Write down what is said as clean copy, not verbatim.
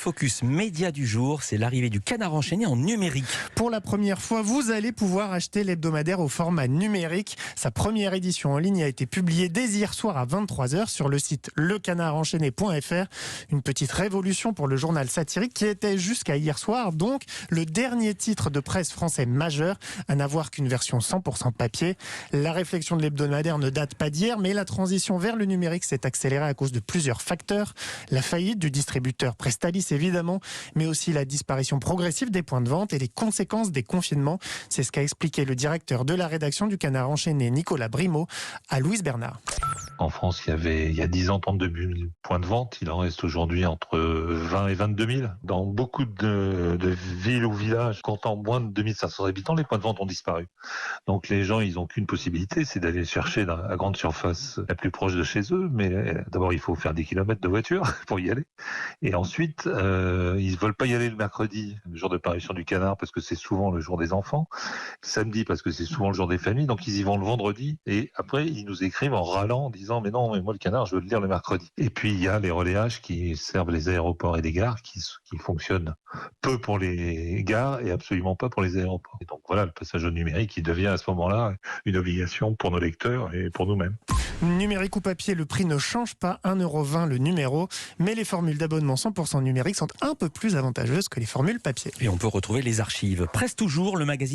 focus média du jour, c'est l'arrivée du Canard enchaîné en numérique. Pour la première fois, vous allez pouvoir acheter l'hebdomadaire au format numérique. Sa première édition en ligne a été publiée dès hier soir à 23h sur le site lecanarenchaîné.fr. Une petite révolution pour le journal satirique qui était jusqu'à hier soir donc le dernier titre de presse français majeur à n'avoir qu'une version 100% papier. La réflexion de l'hebdomadaire ne date pas d'hier, mais la transition vers le numérique s'est accélérée à cause de plusieurs facteurs. La faillite du distributeur Prestalis évidemment, mais aussi la disparition progressive des points de vente et les conséquences des confinements. C'est ce qu'a expliqué le directeur de la rédaction du Canard enchaîné, Nicolas Brimaud, à Louise Bernard. En France, il y a 10 ans 32 000 points de vente. Il en reste aujourd'hui entre 20 et 22 000. Dans beaucoup de villes ou villages comptant moins de 2500 habitants, les points de vente ont disparu. Donc les gens, ils n'ont qu'une possibilité, c'est d'aller chercher à grande surface la plus proche de chez eux. Mais d'abord, il faut faire des kilomètres de voiture pour y aller. Et ensuite, ils ne veulent pas y aller le mercredi, le jour de parution du Canard, parce que c'est souvent le jour des enfants. Le samedi, parce que c'est souvent le jour des familles. Donc ils y vont le vendredi. Et après, ils nous écrivent en râlant, en disant mais non, mais moi le Canard, je veux le lire le mercredi. Et puis il y a les relayages qui servent les aéroports et les gares, qui fonctionnent peu pour les gares et absolument pas pour les aéroports. Et donc voilà, le passage au numérique, qui devient à ce moment-là une obligation pour nos lecteurs et pour nous-mêmes. Numérique ou papier, le prix ne change pas, 1,20€ le numéro, mais les formules d'abonnement 100% numérique sont un peu plus avantageuses que les formules papier. Et on peut retrouver les archives. Presse toujours, le magazine